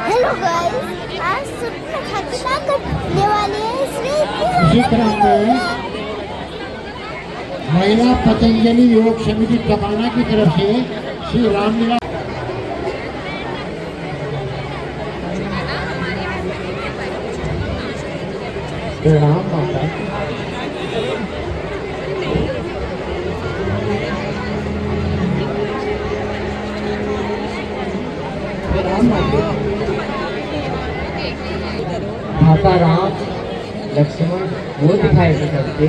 Hello guys, आज सुबह खतरा करने वाले हैं इसलिए इसी क्रम में महिला पतंजलि योग समिति टपाना की तरफ से श्री रामलीला प्रणाम माता। माता राम लक्ष्मण वो दिखाई नहीं करते,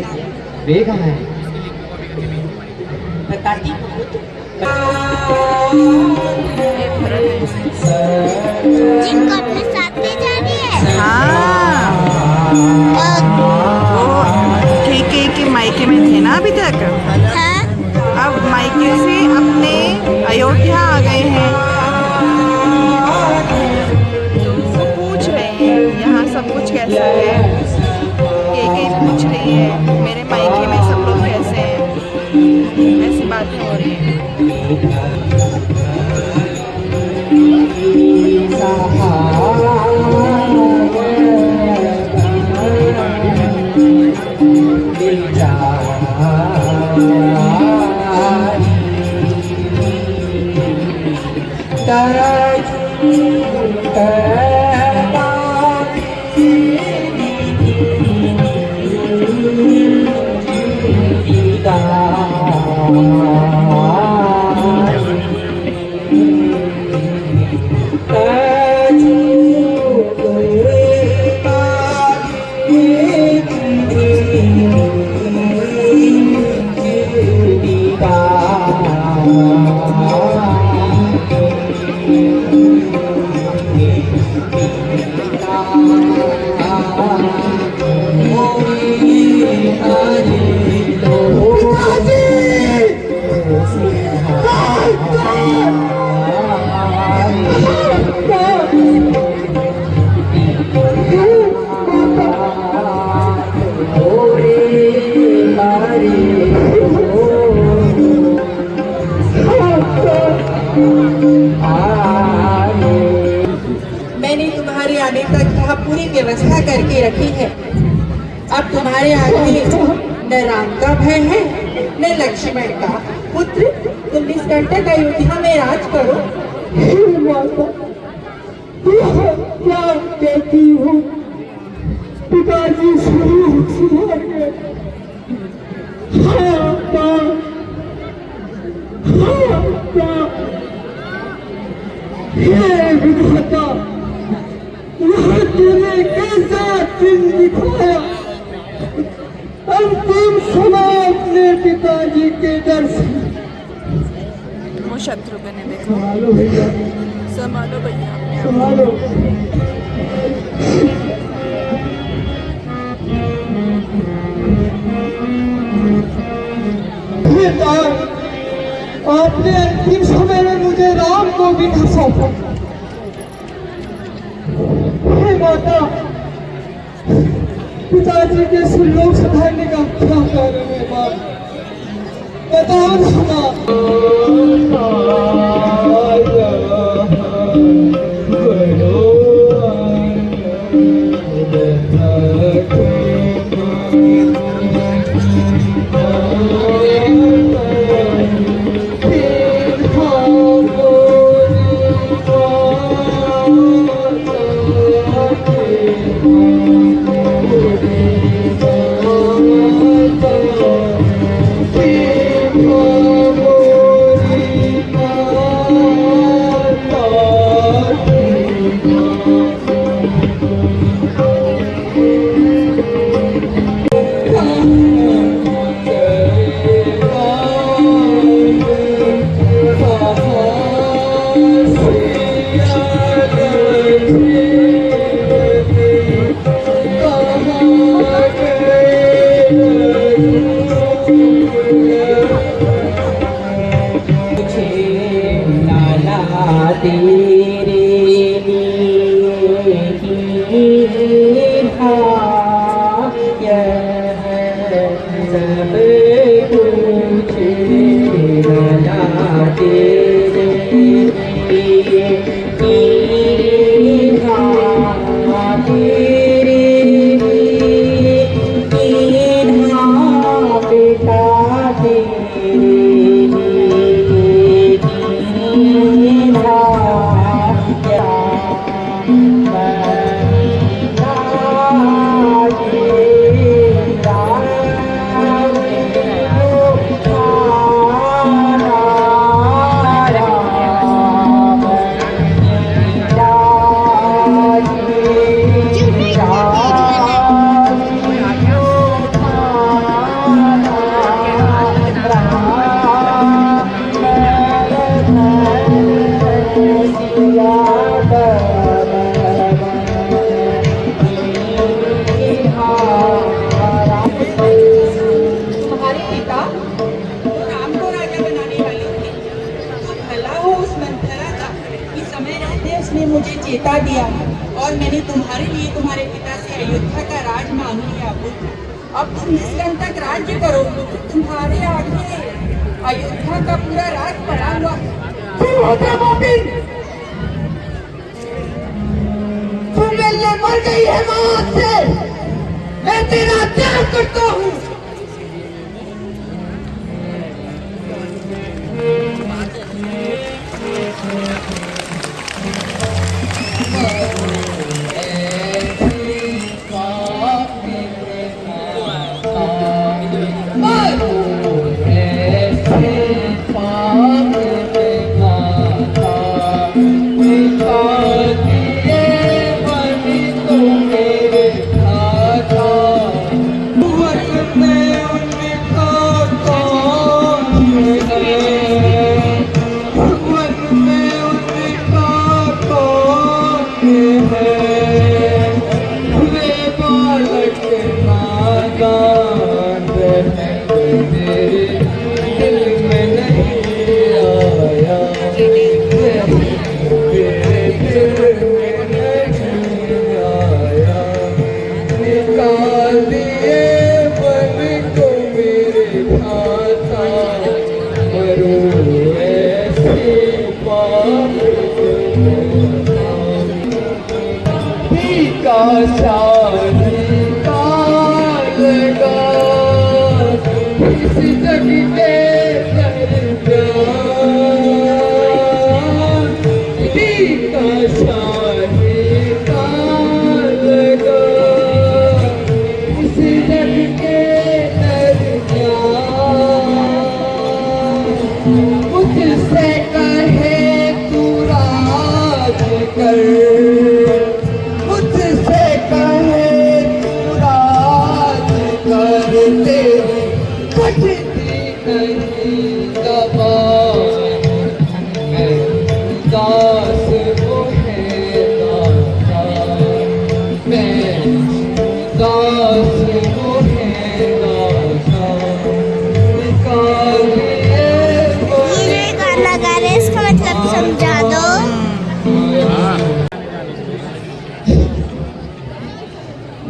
वे कहाँ हैं? बताती जिनको अपने साथ ले जा रही है। हाँ, वो के मायके में थे ना अभी तक। हाँ? अब मायके से अपने अयोध्या आ गए हैं, तो वो पूछ रहे हैं यहाँ सब कुछ कैसा है। के पूछ रही है मेरे मायके में सब लोग कैसे हैं, ऐसी बातें हो रही हैं। मैंने तुम्हारे आने तक यहाँ पूरी व्यवस्था करके रखी है। अब तुम्हारे आगे न राम का भय है न लक्ष्मण का। पुत्र, तुम निष्कंटक अयोध्या में राज करो। क्या कहती हूँ? पिताजी विधाता, यह तूने कैसा दिन दिखाया। अंतिम समय अपने पिताजी के दर्शन। वो शत्रुघ्न ने देखो, संभालो भैया, संभालो भैया अपने आप। संभालो। आपने अंतिम समय में मुझे राम को भी न सौंपा। हे माता, पिताजी के सुलोक सुधारने का क्या कारण है माँ? बताओ ना लौटा दिया और मैंने तुम्हारे लिए तुम्हारे पिता से अयोध्या का राज मांग लिया पुत्र। अब तुम निष्कंटक राज्य करो, तुम्हारे आगे अयोध्या का पूरा राज पड़ा हुआ है। तू मिलने मर गई है मौत से, मैं तेरा त्याग करता हूँ।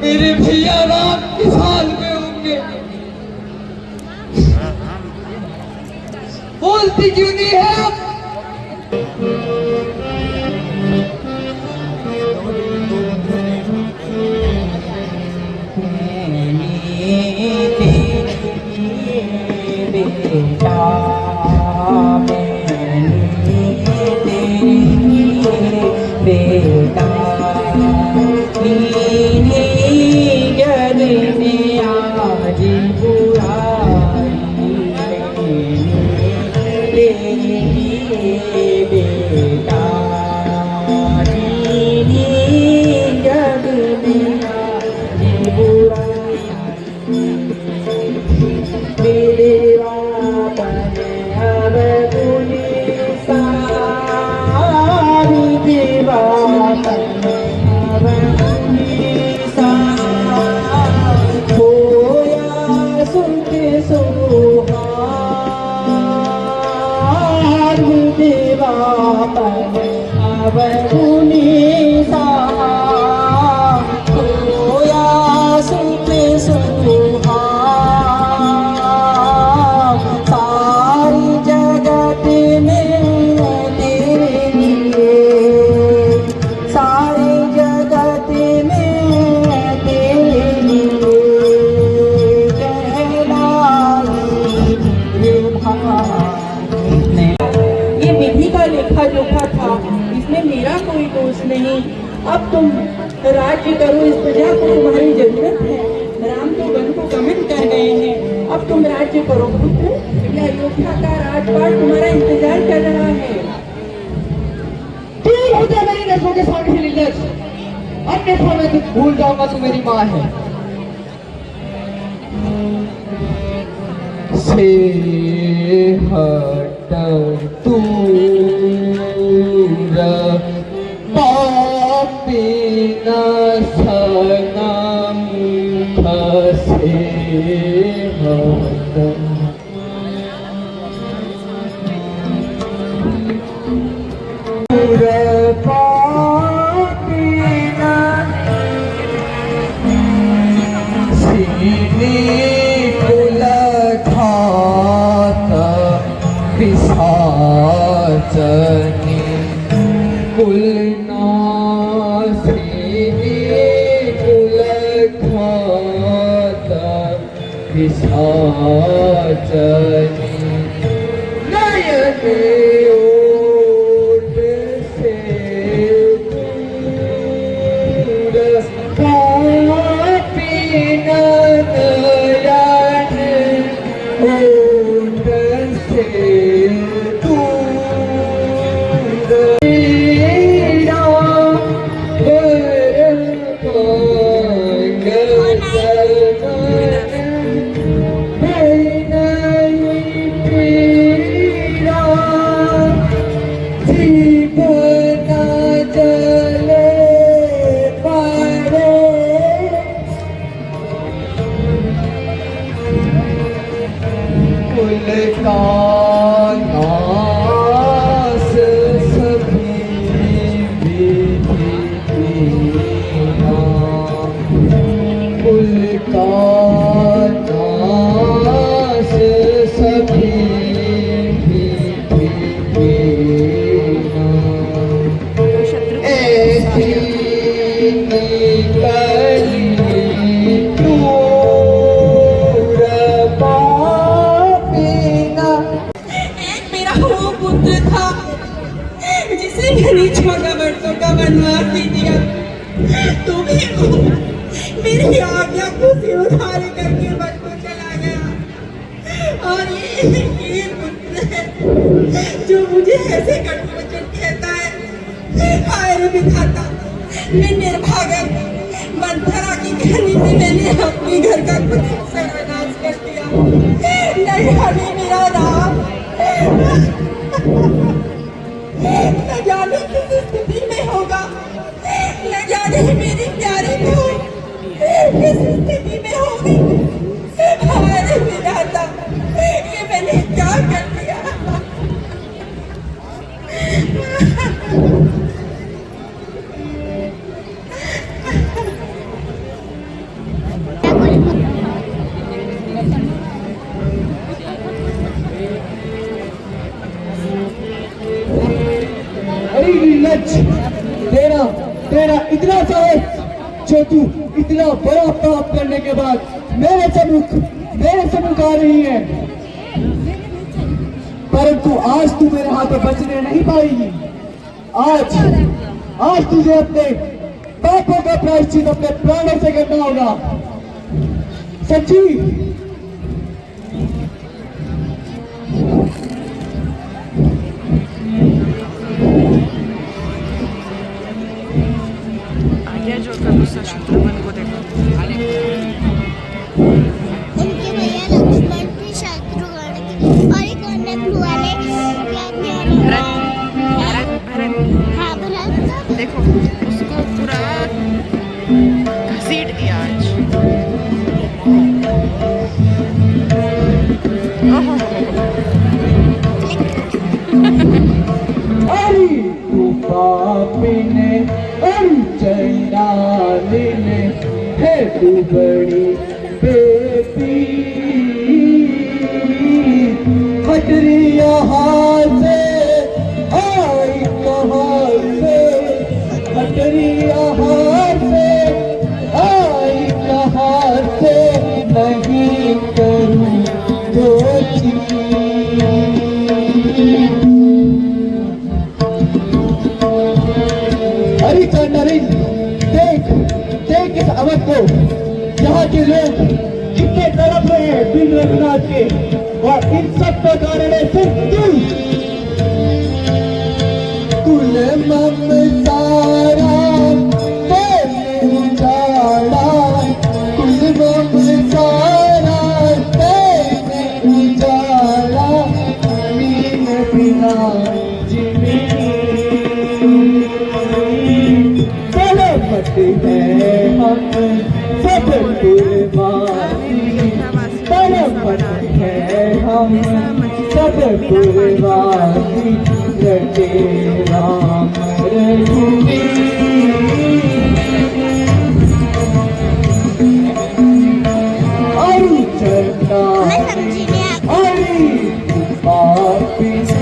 मेरे भैया राम किस हाल में होंगे? बोलती क्यों नहीं है आप? अब तुम राज्य करो, इस प्रजा को तुम्हारी जरूरत है। राम तो वन को गमन कर गए हैं, अब तुम राज्य करो पुत्र। यह अयोध्या का राजपाट तुम्हारा इंतजार कर रहा है। दूर हो जा मेरी नजरों के सामने से नीरज, अन्यथा मैं तुझे भूल जाऊंगा तू मेरी माँ है। से हट दूर पापीना सनम खसे हट दूर पापीना पिशाचनी नयन ओट से दूर पापी नयन ओट से दूर तेरा वर नास सभी कुल का नास सभी ऐसी निकली दूर पापीना। एक मेरा वो पुत्र था जिसे मैंने 14 वर्षों का वनवास दे दिया, तो भी वो मेरी आज्ञा को सिरधार करके वन को चला गया। और ये पुत्र है जो मुझे ऐसे कटु वचन कहता है। हाय रे विधाता, मैं निर्भागा मंथरा की कहनी से मैंने अपने घर का कुछ सर्वनाश कर दिया। नहीं हमें मेरा राम न जाने किस स्थिति में होगा, न जाने मेरी प्यारी को किस स्थिति में होगी। हमारे विधाता, ये मैंने क्या कर दिया। अरे नीलज, तेरा तेरा इतना साहस जो तू इतना बड़ा पाप करने के बाद मेरे सम्मुख आ रही है, परंतु आज तू मेरे हाथों बचने नहीं पाएगी। आज तुझे अपने पापों का प्रायश्चित अपने प्राणों से करना होगा। सच्ची जो का गुस्सा शत्रुघ्न को देखो। उनके भैया लक्ष्मण भी शत्रुघ्न के और एक अन्य भुआ ने भरत हाँ भरत देखो उसको पूरा घसीट दिया आज। अरे तू पापिने चैनालिने है तू बड़ी बेटी। हटरी यहाँ से आई कहाँ से, हटरी यहाँ से आई कहाँ से, नहीं करूँ जो चीज़। अरे चंडरी, देख इस अवध को। यहाँ के लोग कितने तड़प रहे हैं बिन रघुनाथ के, और इन सब का कारण है सिर्फ तू। कुल ममतारा तेरे उजाड़ा, कुल ममतारा तेरे उजाड़ा, मीन बिना है हम सब कुर्बानी, परमत है हम सब कुर्बानी, रटे राम रघुवीर चंदा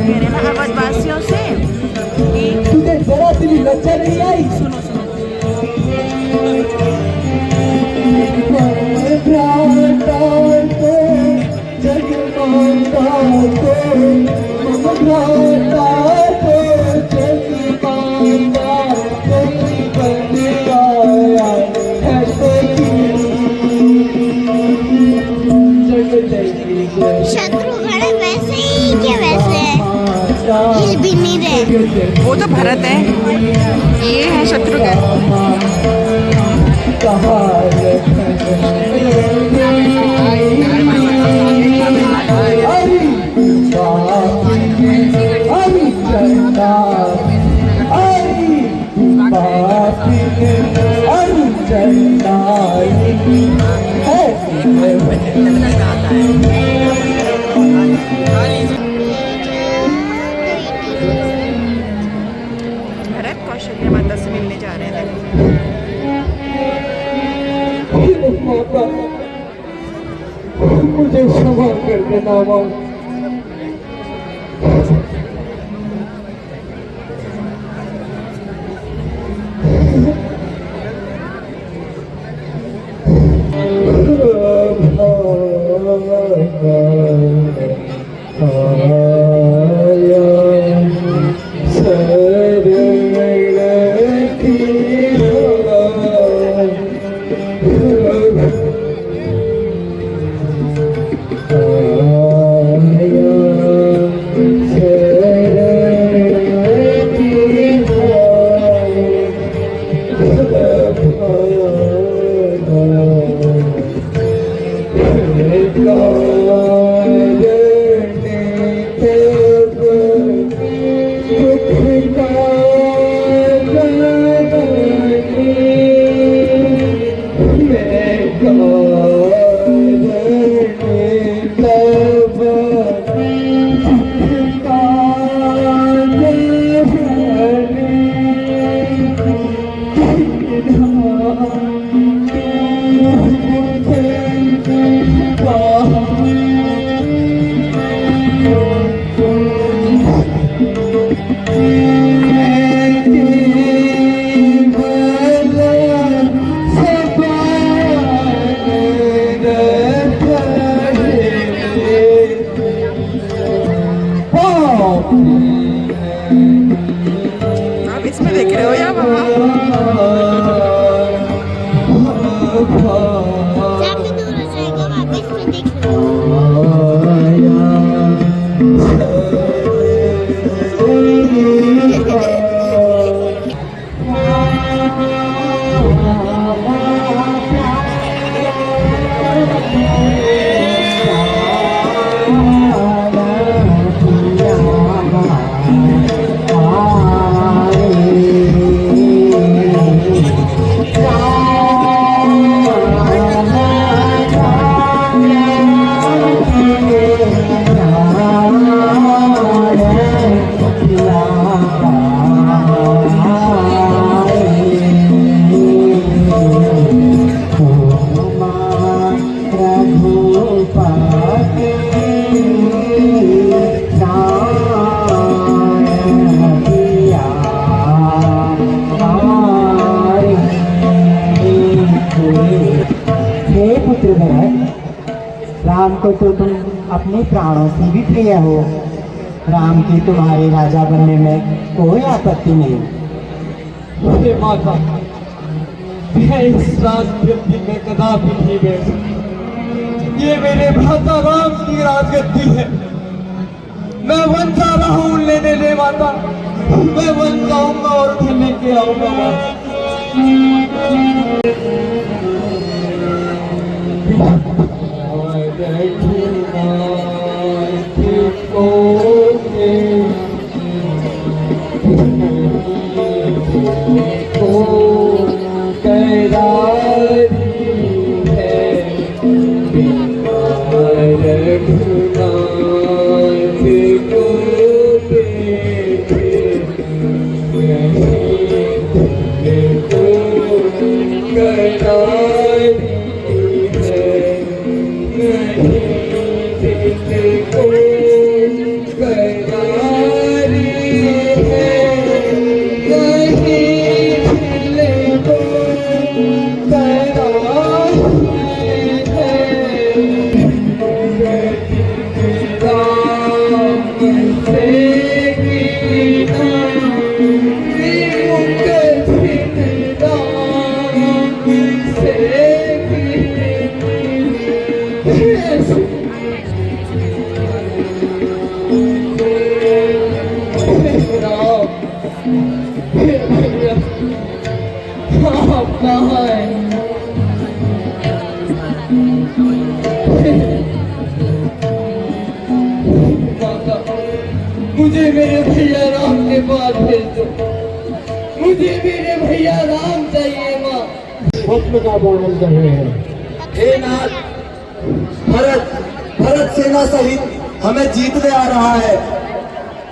मेरे महावतवासियों से तुझे जरा सी भी लज्जा नहीं आई। सुनो सुनो भ्राता भरत कौशल्या माता से मिलने जा रहे हैं। माता मुझे क्षमा कर देना माँ। आप इसमें देख रहे हो या वहाँ? सामने दूर हो जाएगा, वापस में देख लो। राम को तो तुम अपने प्राणों से भी प्रिय हो। राम की तुम्हारे राजा बनने में कोई आपत्ति नहीं। अरे माता, मैं इस राजगद्दी में कदापि नहीं बैठ सकती। ये मेरे भ्राता राम की राजगद्दी है। मैं वन जा रहा हूँ, लेने दे माता। मैं वन जाऊंगा और उसे लेके आऊंगा माता। से आप कहाँ हैं? माता, मुझे मेरे भैया राम के पास भेज दो। मुझे मेरे भैया राम चाहिए माँ। स्वप्न का वर्णन कर रहे हैं। हे नाथ, भरत सेना सहित हमें जीतने आ रहा है।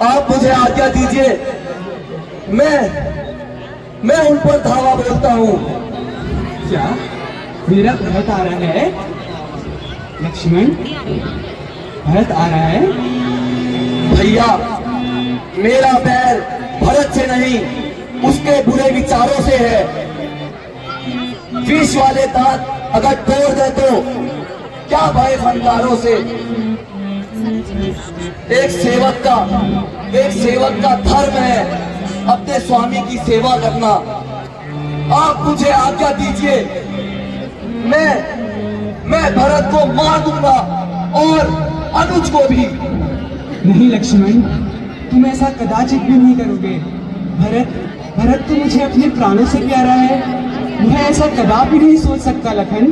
आप मुझे आज्ञा दीजिए, मैं उन पर धावा बोलता हूँ। क्या मेरा भरत आ रहा है? लक्ष्मण, भरत आ रहा है? भैया, मेरा बैर भरत से नहीं, उसके बुरे विचारों से है। विष वाले दांत अगर तोड़ दे तो क्या भय फनकारों से। एक सेवक का धर्म है अपने स्वामी की सेवा करना। आप मुझे आज्ञा दीजिए, मैं भरत को मार दूंगा और अनुज को भी। नहीं लक्ष्मण, तुम ऐसा कदाचित भी नहीं करोगे। भरत तो मुझे अपने प्राणों से प्यारा है। मैं ऐसा कदापि नहीं सोच सकता लखन।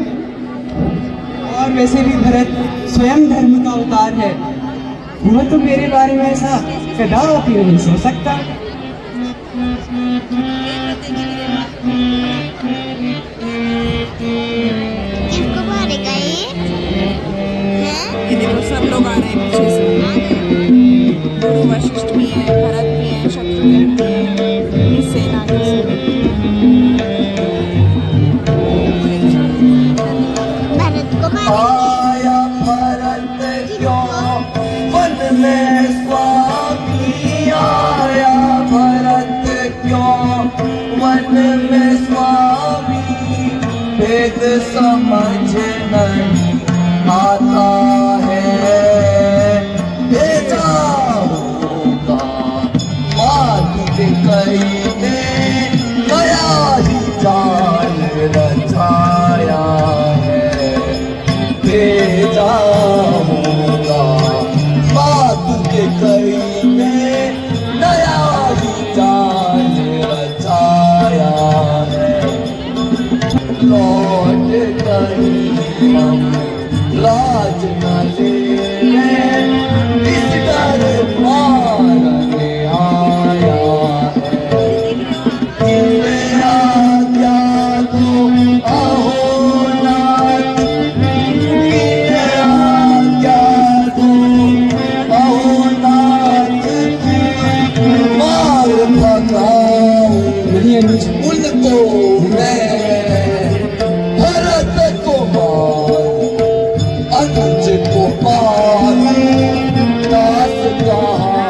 और वैसे भी भरत स्वयं धर्म का अवतार है। वह तो मेरे बारे में ऐसा कदापि नहीं सोच सकता। इनको मारेगा ये? हैं? ये देखो सब लोग आ रहे हैं पीछे से। वशिष्ठ भी है, भरत भी है, शत्रुघ्न भी है, पूरी सेना के सब। भरत को मारेंगे। आया भरत क्यों वन में स्वामी, आया भरत क्यों वन में स्वामी। भेद समझ नहीं आता है, भेजा होगा मात के कई ने नया ही जाल रचाया है। भेजा होगा बात के कई में नया ही जाल रचाया है। लौट कर हम लाज न ले इस डर मारने आया है। मेरा क्या तो अहो नाथ, नहीं अनुज, उनको मैं भरत को मार, अनुज को मार, दास कहाँ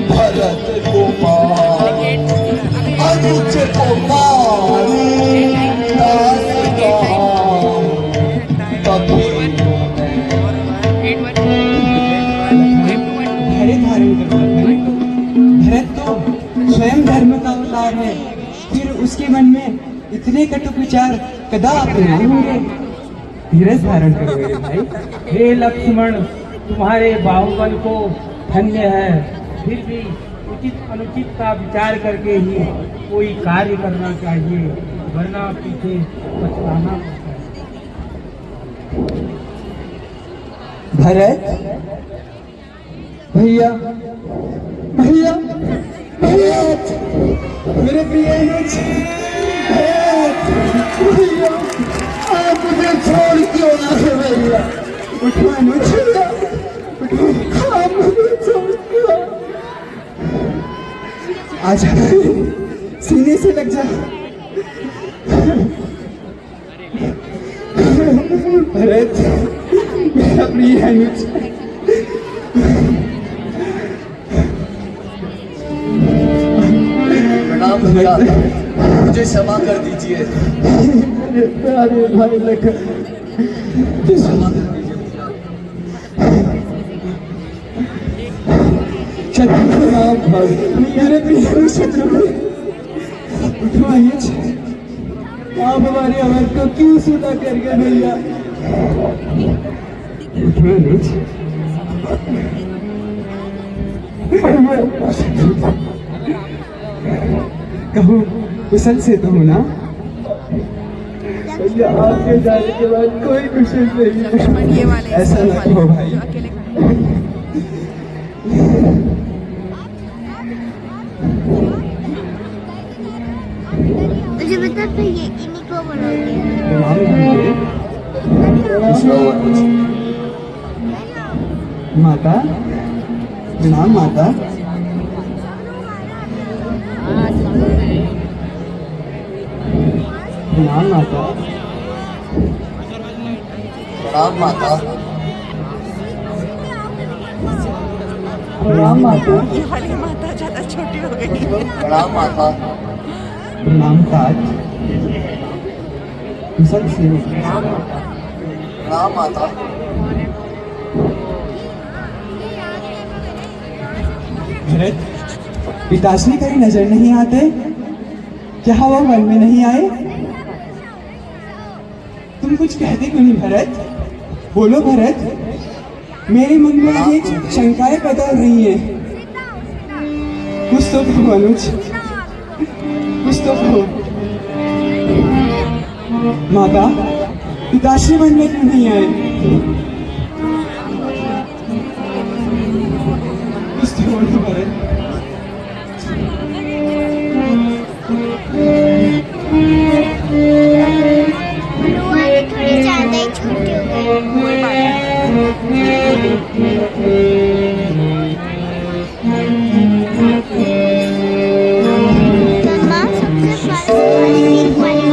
भरत को मार, अनुज को मार, दास कहाँ कभी धैर्य धारण करो लखन। भरत तो स्वयं धर्म का अवतार है, फिर उसके मन में इतने कटुक विचार कदापि नहीं होंगे। धीरज धारण करो मेरे भाई। हे लक्ष्मण, तुम्हारे बाहुबल को धन्य है। फिर भी उचित अनुचित का विचार करके ही कोई कार्य करना चाहिए, वरना पीछे पछताना पड़ता है। भरत, भैया भैया भैया, मेरे प्रिय अनुज, भैया आप मुझे छोड़ क्यों ना है भैया। उठो अनुज, उठो, आप मुझे छोड़ क्यों। आजा सीने से लग जा। भरत, मेरा प्रिय अनुज, प्रणाम भैया, मुझे क्षमा कर दीजिए। मेरे प्यारे भाई लखन, मुझे क्षमा कर दीजिए भैया। शत्रुघ्न मेरे प्रिय शत्रुघ्न, उठो अनुज, आप हमारे अमर को क्यों सुना कर गए भैया। उठो अनुज, कहूँ कुशल से तो हो ना? भैया आपके जाने के बाद कोई कुशल नहीं है। लक्ष्मण ये वाले ऐसा इस ना वाले, कहो भाई। जो अकेले खड़े हैं। मुझे बता तो ये इन्हीं को बोलोगे। प्रणाम कीजिए। माता प्रणाम माता। प्रणाम माता। प्रणाम माता। प्रणाम माता। ये वाली माता ज्यादा छोटी हो गई। प्रणाम माता। प्रणाम तात। कुशल से हो? प्रणाम माता। भरत, पिताश्री कहीं नजर नहीं आते? क्या वो मन में नहीं आए? तुम कुछ कहते क्यों नहीं भरत? बोलो भरत, मेरे मन में ये शंकाएं पैदा हो रही हैं। कुछ तो कहो अनुज, कुछ तो कहो। माता, पिताश्री मन में क्यों नहीं आए? कुछ तो बोलो भरत। बुआ ने थोड़ी ज्यादा ही छोटी हो गई। कोई बात मम्मा सबसे फर्स्ट वाली कौन है?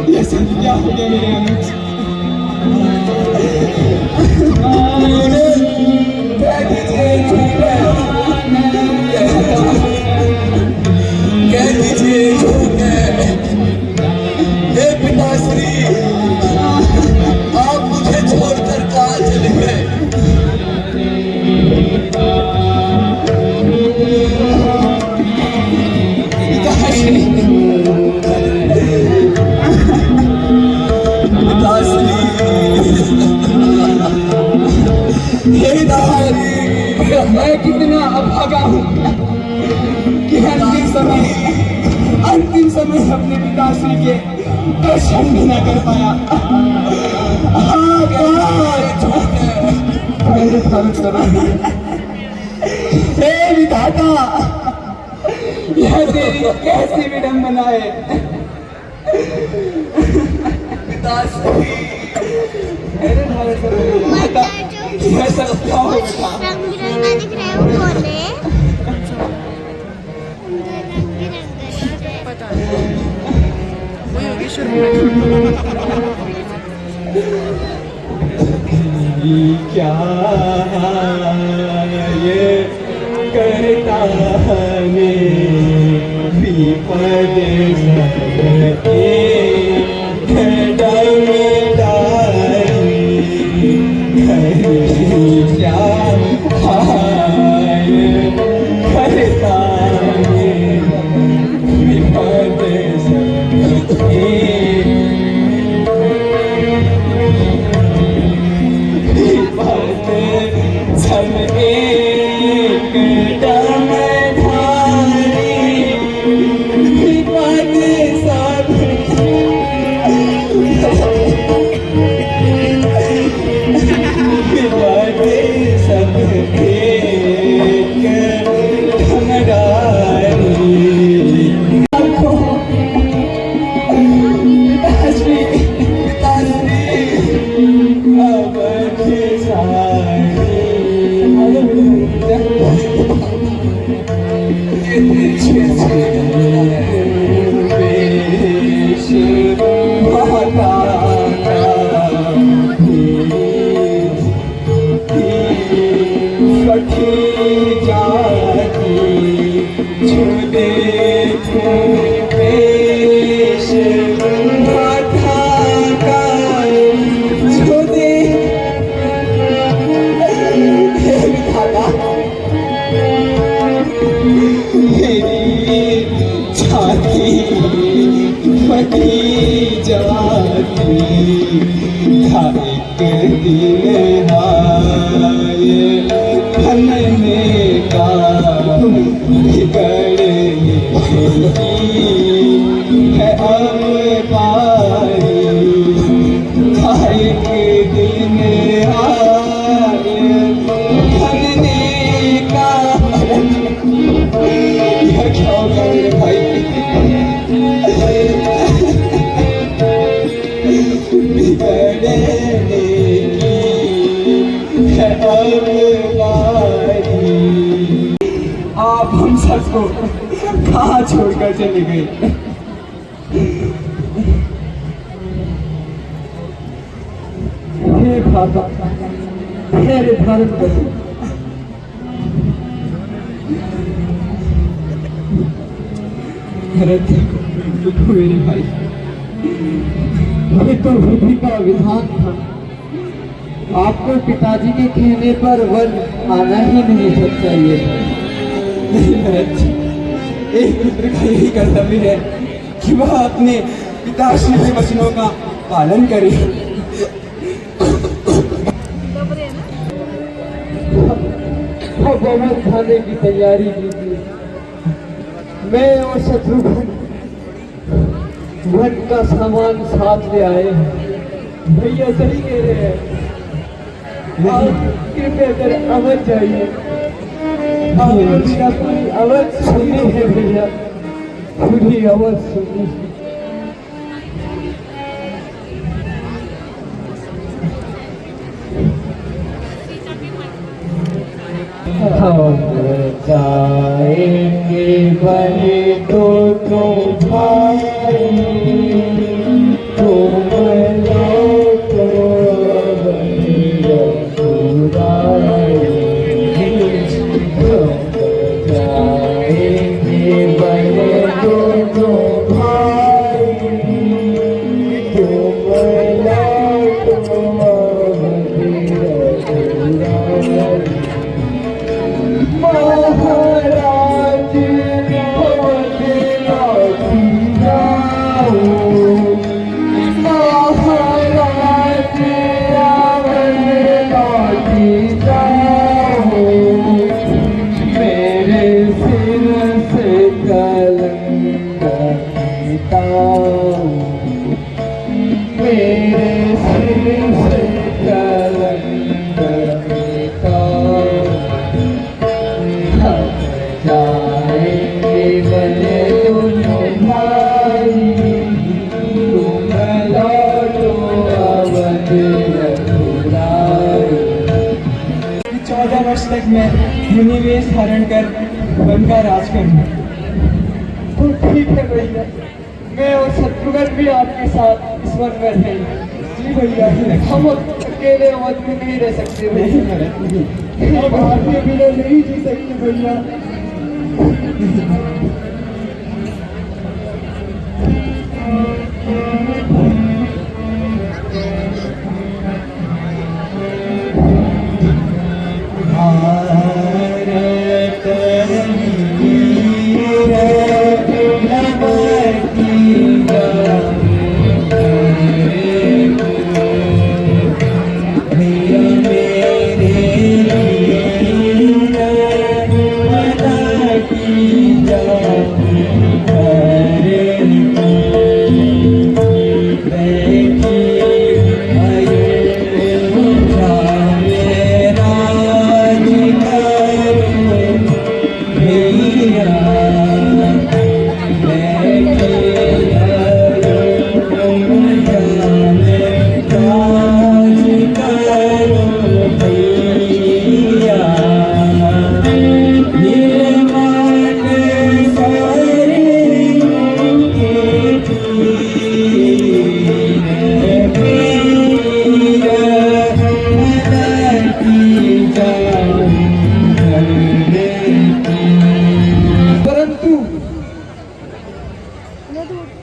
ये सब क्या हो गया मेरे अनुज? कह दीजिए झूठ है। हे पिताश्री, आप मुझे छोड़कर कहाँ चले गए? मैं कितना अभागा हूँ कि अंतिम समय अपने पिताश्री के दर्शन भी न कर पाया। मेरे भारत हे विधाता, यह तेरी कैसी विडंबना है। मेरे भारत यह सब क्या हो बेटा? रंग बिरंगा दिख रहा है, वो कौन है? रंग बिरंगा दिख रहा है। पता नहीं, वो योगेश्वर क्या ये करता ने विपद सबके डर डाली, क्या करता ने विपद सबके सब एक दम धारी, विपद सब विपद सब एक दम धारी। पिताश्री अब दिन आए बनने का बिगड़ने है अब बारी। एक दिन आए बनने का, यह क्या होगा मेरे भाई? बिगड़ने आप हम सबको कहाँ छोड़कर चले गए? हे भ्राता, मेरे भारत बंधु, भरत मेरे भाई, ये तो विधि का विधान था। आपको पिताजी के कहने पर वन आना ही नहीं चाहिए। नहीं भरत, एक पुत्र का यही कर्तव्य है कि वह अपने पिताश्री के वचनों का पालन करे। बहुत खाने की तैयारी कीजिए। मैं और शत्रुघ्न वन का सामान साथ ले आए हैं। भैया सही कह रहे हैं, कृपया कर अवध जाइए। अवध सुनी है भैया, पूरी अवध सुनी। हम जाएंगे बने तो भाई, तुम लौटो जाएंगे बने तो भाई, तुम लौटो महाराज महाराज रावण लौटी जाओ, मेरे सिर से कलंक मिटाओ, मेरे सिर से तक मैं मुनिवेश धारण कर वन का राज करूँ। तो ठीक है भैया, मैं और शत्रुघ्न भी आपके साथ इस वन में रहेंगे। जी भैया, हम अकेले वन में नहीं रह सकते नहीं भैया, भरत, हम आपके बिना नहीं जी सकते भैया।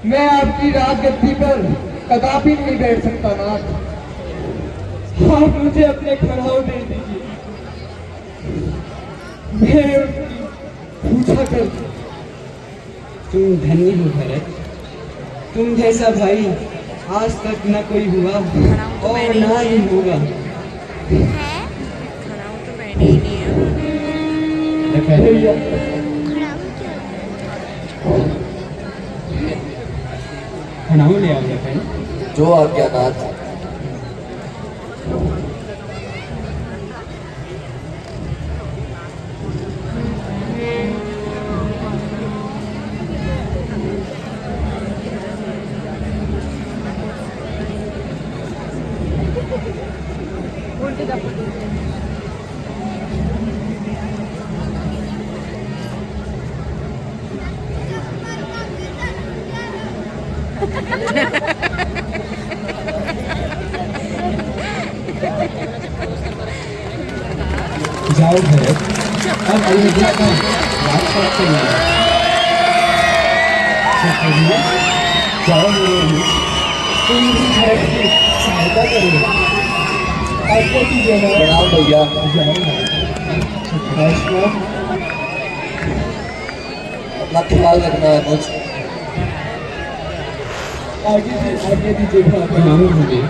मैं आपकी राजगद्दी पर कदापि नहीं बैठ सकता नाथ। आप मुझे अपने खड़ाऊ दे दीजिए, मैं उनकी पूजा कर। तुम धन्य हो भरत, तुम जैसा भाई आज तक न कोई हुआ और ना ही होगा। भैया खड़ाऊ ले आओ बहन। जो आज्ञानाथ। जाओ भरत, अब अयोध्या का राजपाट चलिए। जाओ मेरे रूप, तुम इस भरत की सहायता करो। आज्ञा कीजिए ना। प्रणाम भैया। जाओ वैष्णव, अपना ख्याल रखना है मुझ। आगे दीजिए प्रणाम होंगे।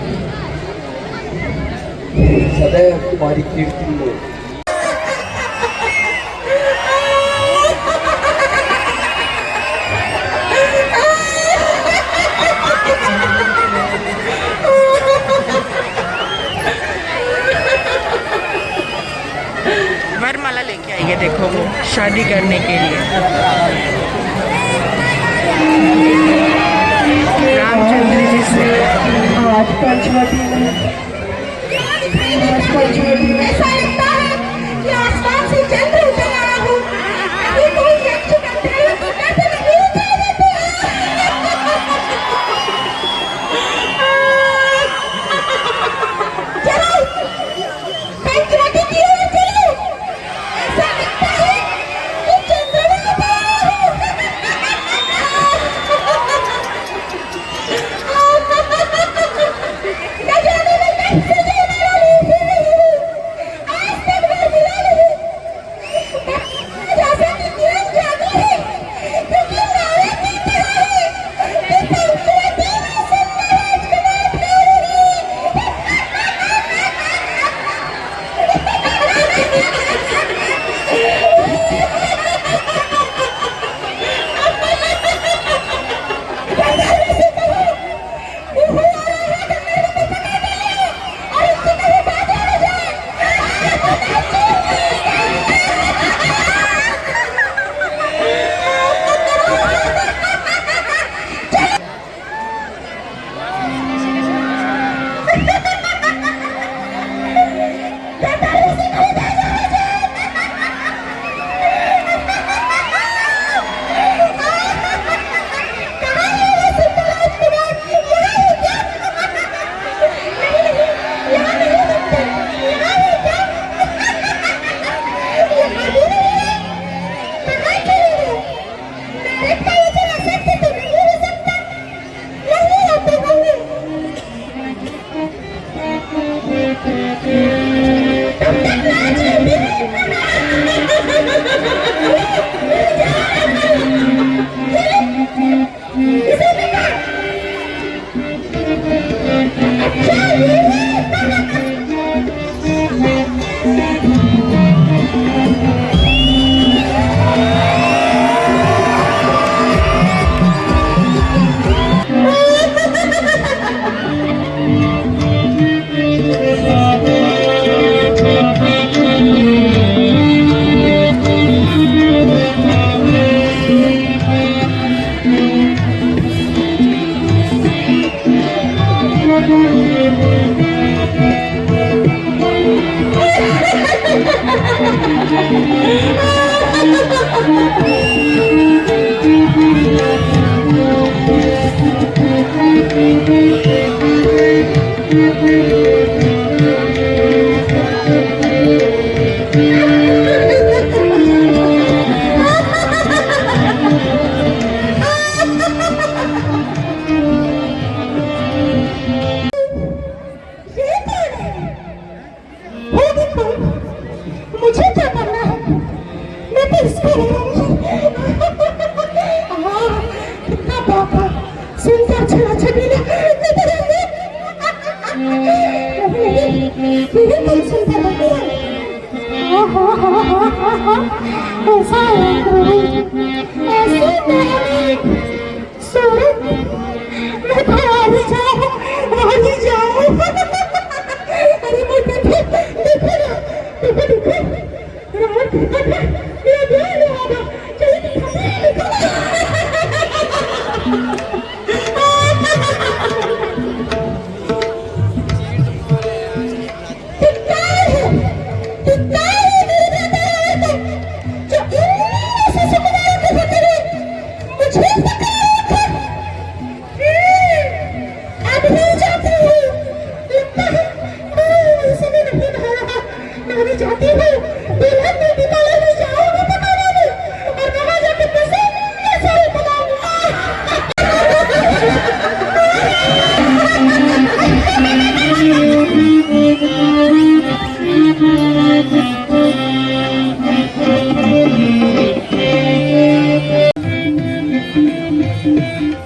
सदैव तुम्हारी कीर्ति हो। वरमाला लेके आई है, देखो वो शादी करने के लिए। रामचंद्र जी से आज पंचवटी में ऐसा लगता है कि आसमान से चंद्र उतर आया हो। ये कोई यज्ञ करते हैं तो मैं तो नहीं उतर देती। चलो पंचवटी की ओर चलो, ऐसा लगता है कि चंद्रमा उतर आया हो। न जाने मैं कैसे जाने वाली थी। मुझे क्या करना है? मैं तो इसको कितना बापा सुंदर छला छबीला मेरे तो सुंदर बनी है। ऐसा ऐसे सूरज मैं तो आ ही जाऊँ अरे मोटे देखो ना जाती हूँ दुल्हन में दिखाने में जाऊंगी पकाने और वहां जाके कैसे बनाऊंगा।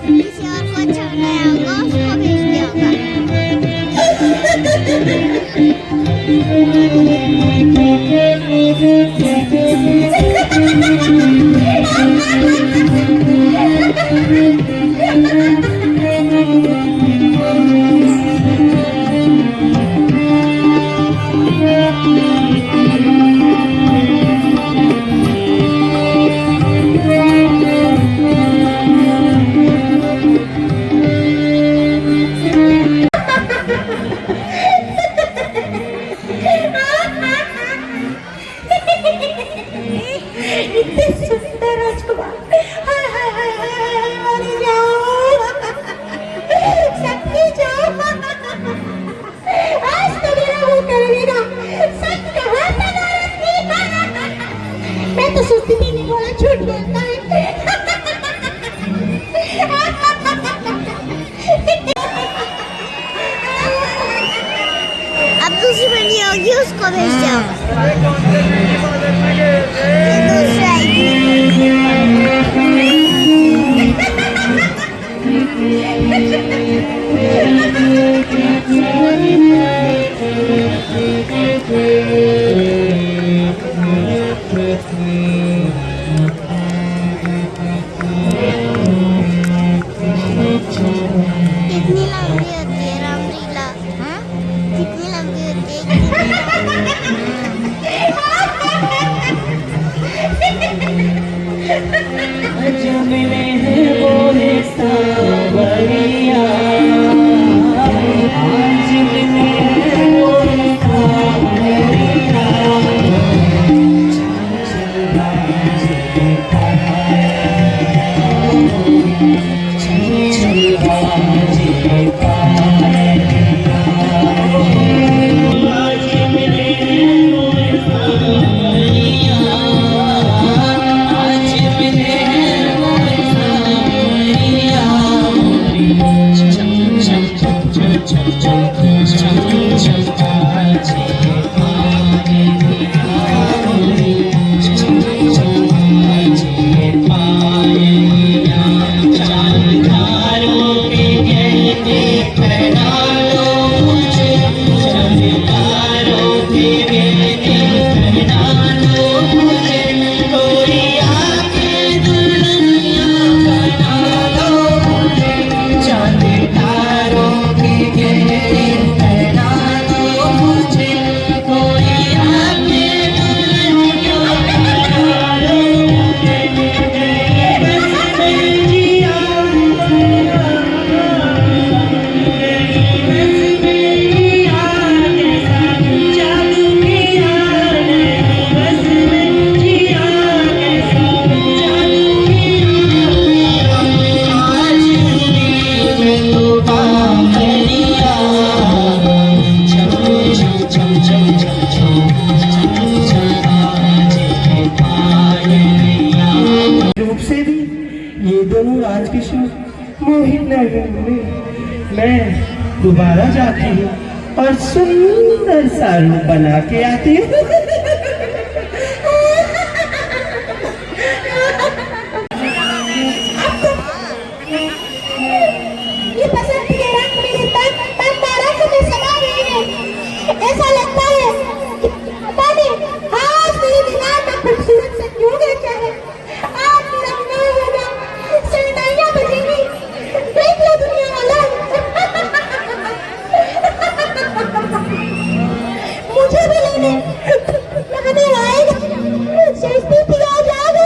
किसी और को अच्छा बनाया होगा उसको भेज दिया होगा। इतने सुंदर राजकुमार मर जाओ सबकी जाओ आज तो मेरा वो कर देगा सच कहा था मैं तो सोचती थी नहीं बोला झूठ बोलता है। अब दूसरी बनी होगी उसको भेज जाओ। कितनी लंबी होती है रामलीला? कितनी लंबी होती है? रूप से भी ये दोनों राजकिशोर मोहित नहीं हुए। मैं दोबारा जाती हूँ और सुंदर सा रूप बना के आती हूँ। ये बसंत के रंग मेरे तन तारा में समा रहे हैं। ऐसा लगता है पता नहीं आज मेरे दिमाग में खूबसूरत संयोग है क्या है। आज मेरा विवाह होगा, शहनाइयां बजेंगी, देख लो दुनिया वाला। मुझे भी लगने आएगा, सोचती थी आज आ गए।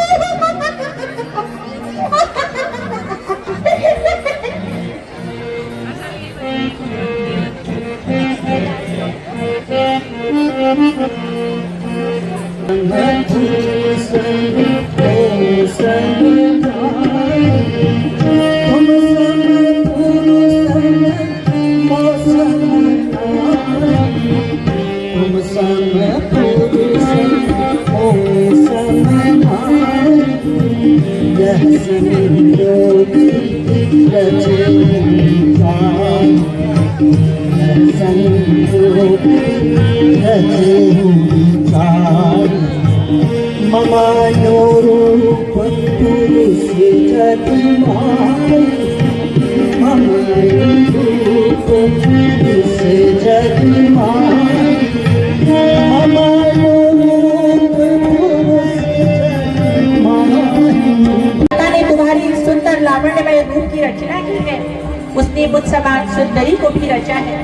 उसने मुझ समान सुंदरी को भी रचा है।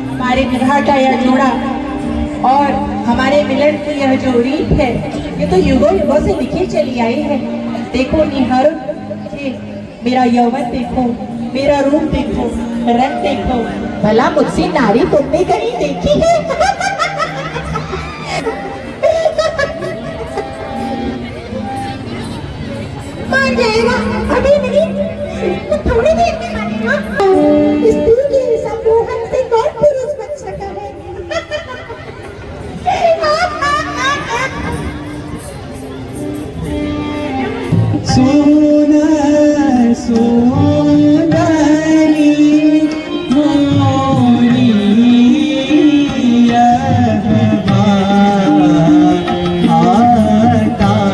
हमारे विवाह का यह जोड़ा और हमारे मिलन की यह जो रीत है, ये तो युगों युगों से लिखी चली आई है। देखो निहारो ये मेरा यौवन देखो, मेरा रूप देखो, रंग देखो, भला मुझसे नारी तुमने कहीं देखी है? मान जाएगा, अभी नहीं तो थोड़ी देर में मानेगा। स्त्री के सम्मोहन से कौन पुरुष बच सका है? सोना सोनारी मोरी आता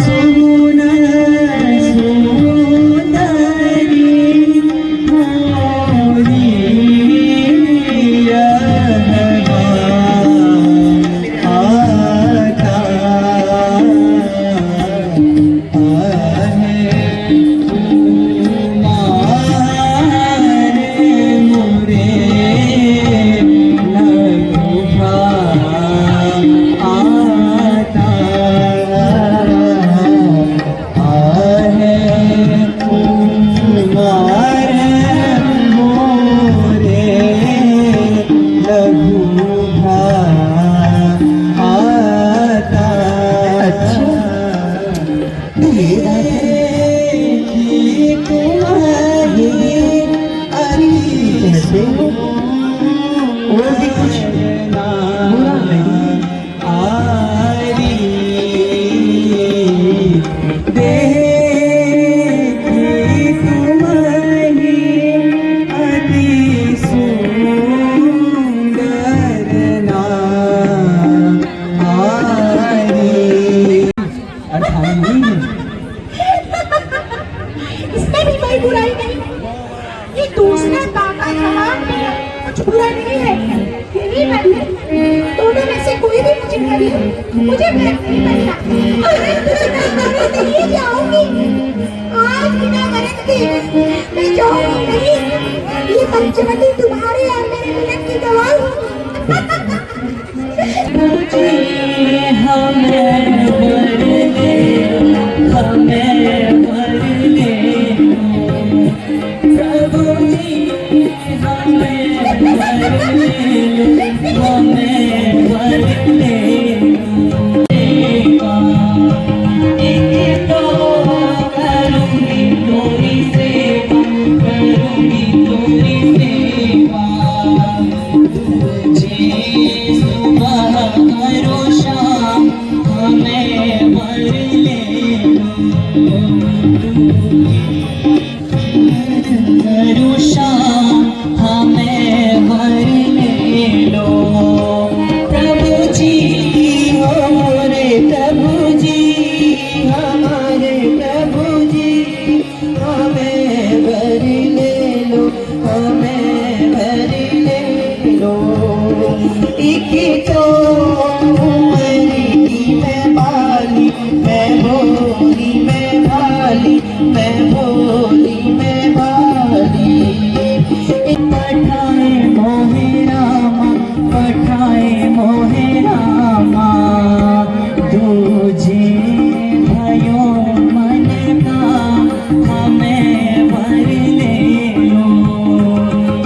सोना इसमें भी कोई बुराई नहीं, ये दूसरा ताका जहान में कुछ बुरा नहीं है। यही बात है, दोनों में से कोई भी मुझे खड़ी मुझे फर्क नहीं पड़ता। अरे नहीं जाऊंगी आज बिना मरद के, मैं जाऊंगी नहीं। ये पंचवटी तुम्हारे और मेरे मिलन की गवाह। करूंगी तोरी सेवा में भर ले लो। एक चोरी में बाली, मैं भोली में भाली, मैं भोली में भाली। पठाए मोहे रामा, पठाए मोहे रामा, तुझे भयो मन का हमें भर ले लो।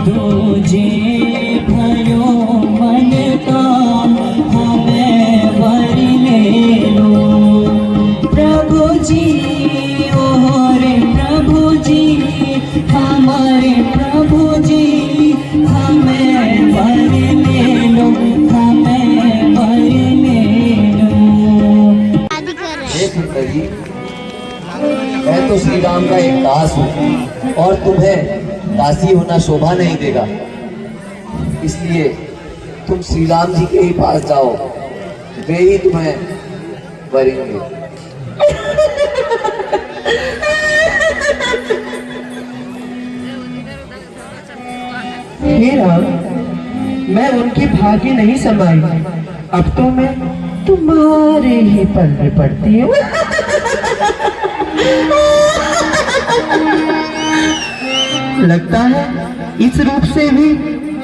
तुझे भयो मन का हमें भर ले लो। प्रभु जी ओरे प्रभु जी, हमारे प्रभु जी, हमें भर ले लो, हमें भर ले लो। हे सुंदर जी, मैं तो श्री राम का एक दास हूँ और तुम्हें दासी होना शोभा नहीं देगा, इसलिए तुम श्री राम जी के ही पास जाओ, वे ही तुम्हें वरेंगे। हे राम, मैं उनकी भाग्य नहीं समाई, अब तो मैं तुम्हारे ही पल में पड़ती हूँ। लगता है इस रूप से भी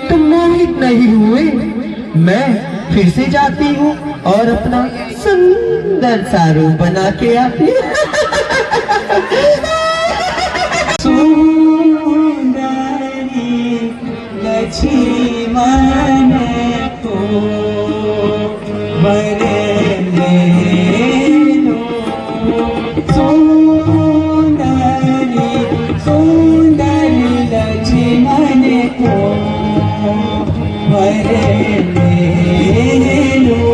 तुम मोहित नहीं हुए। मैं फिर से जाती हूँ और अपना सुंदर सा रूप बना के आती हूँ। लक्ष्मण को वरे ले लो। सुंदरी सुंदरी लक्ष्मण को वरे ले लो।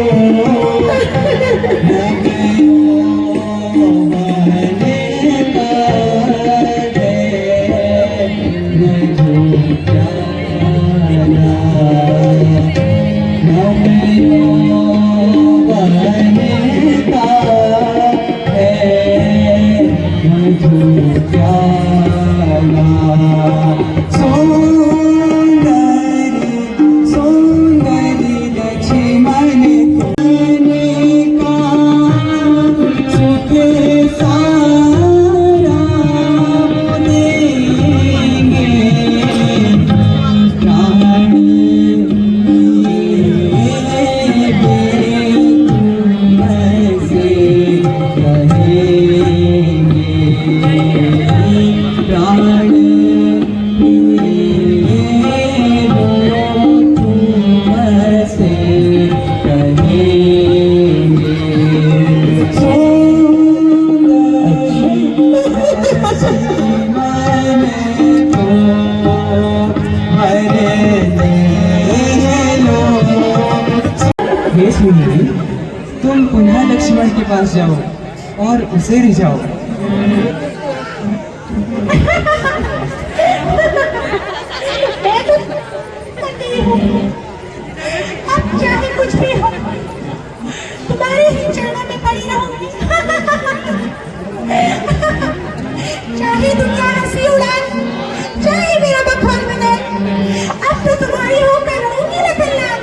हे सुनिए, तुम पुनः लक्ष्मण के पास जाओ और उसे रिझाओ। मैं तो पति हूँ, अब चाहे कुछ भी हो, तुम्हारे ही चरणों में पड़ी रहूंगी। चाहे दुनिया हंसी उड़ाए, चाहे मेरा बखान बनाए, अब तो तुम्हारी होकर रहूंगी ना कल्याण।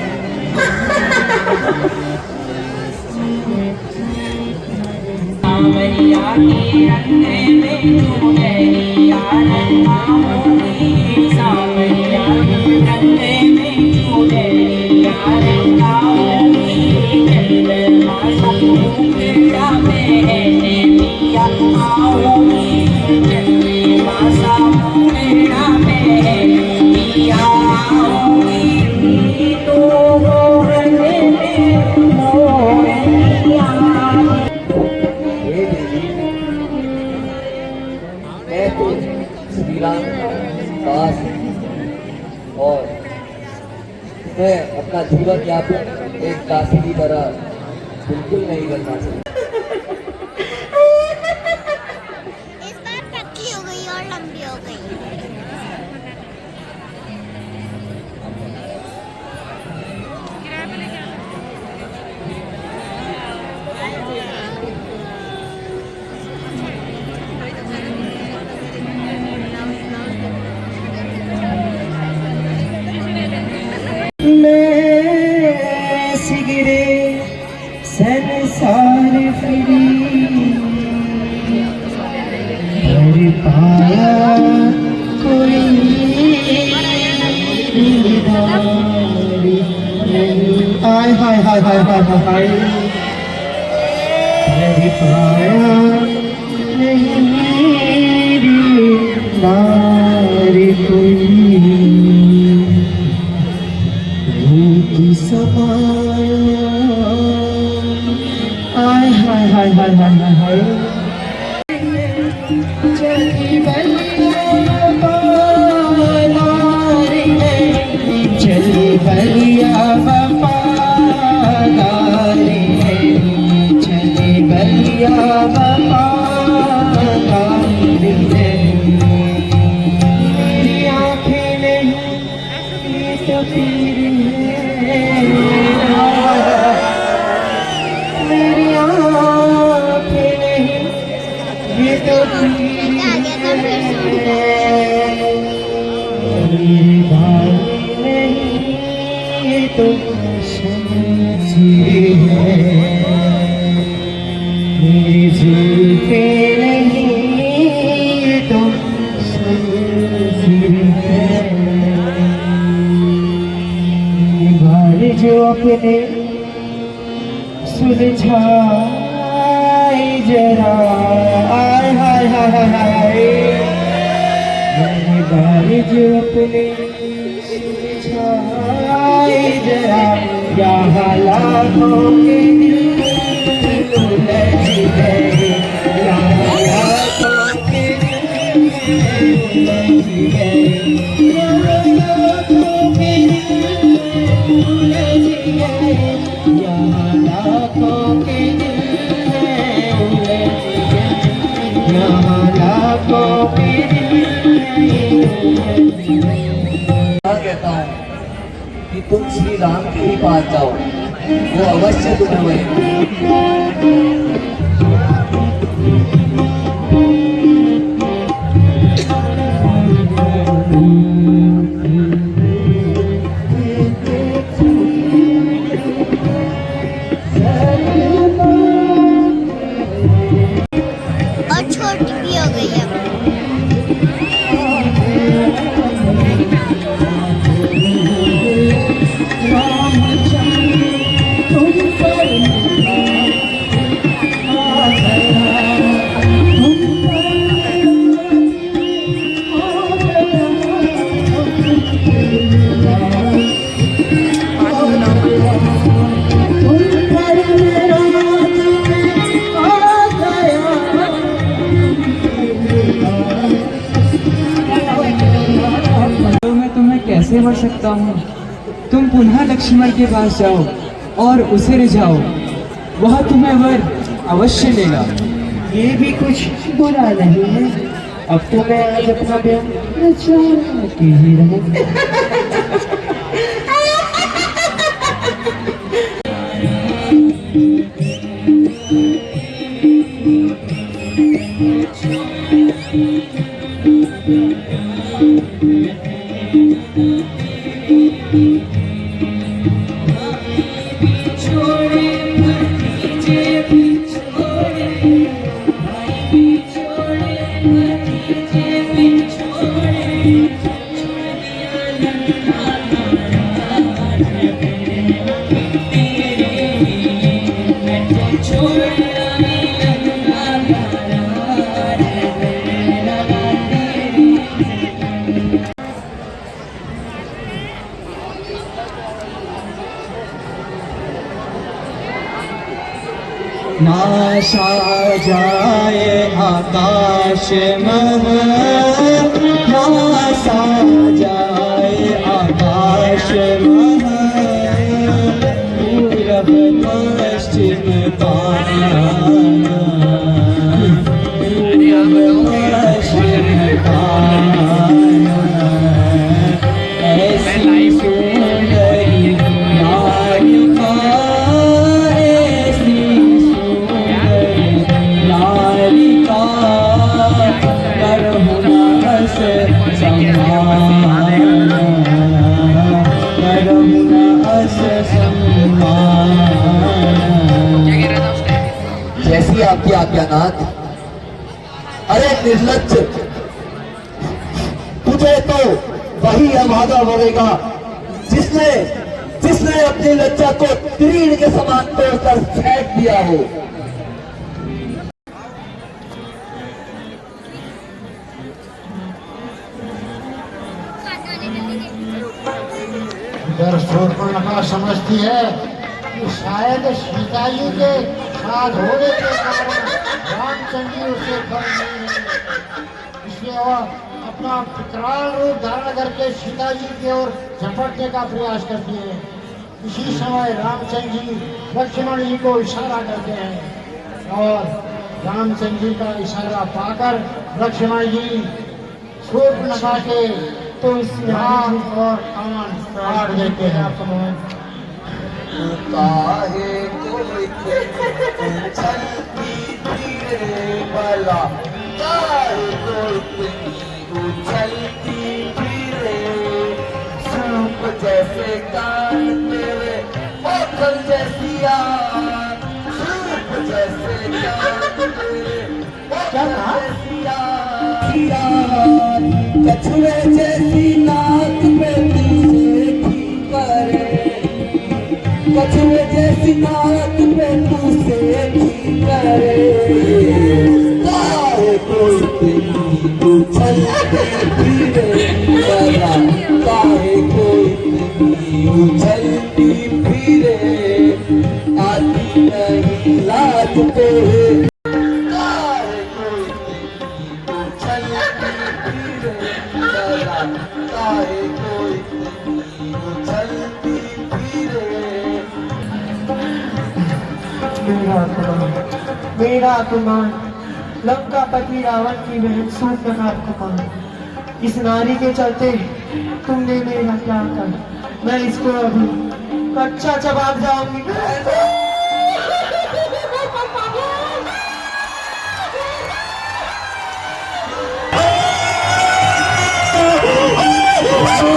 सावरिया के रंग में चुनरिया रंगाऊंगी, सावरिया के रंग में चुनरिया रंगाऊंगी। चंद्रमा समुद्रा में पिया आऊंगी, चंद्रमा समुद्रा में पिया आऊंगी। तो मोहन में मोहनिया। मैं तो श्री राम दास और मैं अपना जीवन यापन एक दासी की तरह बिल्कुल नहीं करना चाहता। इस बार पतली हो गई और लंबी हो गई। हाय हाय हाय हाय हाय हाय मेरी पाया नहीं नारी कोई की समाया हाय हाय हाय हाय हाय हाय चली बलिया बानारी चली बलिया बानारी चली बलिया बानारी मेरी आँखें नहीं ये तो पीर है मेरी आँखें नहीं ये तो पीर है मेरी बाल नहीं ये तो शमशीर है मेरी जुल्फें नहीं ये तो शमशीर है ये बाल जो अपने सुलझाए जरा हाय हाय हाय हाय हाय मैंने बाल जो अपने सुलझाए जरा यहाँ लाखों के दिल उलझ गए यहाँ लाखों के दिल उलझ गए यहाँ लाखों के दिल उलझ गए यहाँ लाखों के दिल उलझ गए यहाँ लाखों के दिल मैं कहता हूँ कि तुम श्री राम के ही पास जाओ, वो अवश्य तुम्हें वही और छोटी भी हो गई अब। तो मैं तुम्हें कैसे मर सकता हूँ? तुम पुनः लक्ष्मण के पास जाओ और उसे रिझाओ, वह तुम्हें वर अवश्य लेगा। ये भी कुछ बुरा नहीं है। अब तो मैं आज अपना ब्याह रचा के ही रहूं। नाशा जाए आकाश मह, नाशा जाए आकाश मह, पूरब पश्चिम पाना, पूरब पश्चिम पाना, ऐसी सुंदरी नायिका, ऐसी सुंदरी नायिका, करहु न हस सम्मान, करहु न हस सम्मान। जैसी आपकी आज्ञानाथ। अरे निर्लज्ज, तुझे तो वही अब भागा बढ़ेगा जिसने जिसने अपनी लज्जा को तीर के समान तोड़कर फेंक दिया हो। अगर शूर्पणखा समझती है कि शायद सीता जी के साथ होने के कारण रामचंद्र जी उसे फल नहीं है, इसलिए वह अपना विकराल रूप धारण करके सीता जी की ओर झपटने का प्रयास करती है। इसी समय रामचंद्र जी लक्ष्मण जी को इशारा करते हैं और रामचंद्र जी का इशारा पाकर लक्ष्मण जी शूर्पणखा के तो नाक और कान काट देते हैं। काहे कोई उछलती फिरे भला, काहे कोई उछलती फिरे, सूप जैसे कान तेरे पत्थर जैसी आँख, सूप जैसे कान तेरे पत्थर जैसी आँख, कछुए जैसी नाक पे तुझसे की करे, कछुए जैसी नाक पे तुझसे की करे, काहे कोई तेरी उछलती फिरे भला, काहे कोई तेरी उछलती फिरे, आती नहीं लाज तेरे, काहे कोई तेरी उछलती फिरे भला, काहे कोई तेरी उछलती फिरे। मेरा कुमार लंकापति रावण की बहन शूर्पणखा कुमार, इस नारी के चलते तुमने मेरा क्या कर, मैं इसको अभी कच्चा जवाब जाऊंगी। Oh,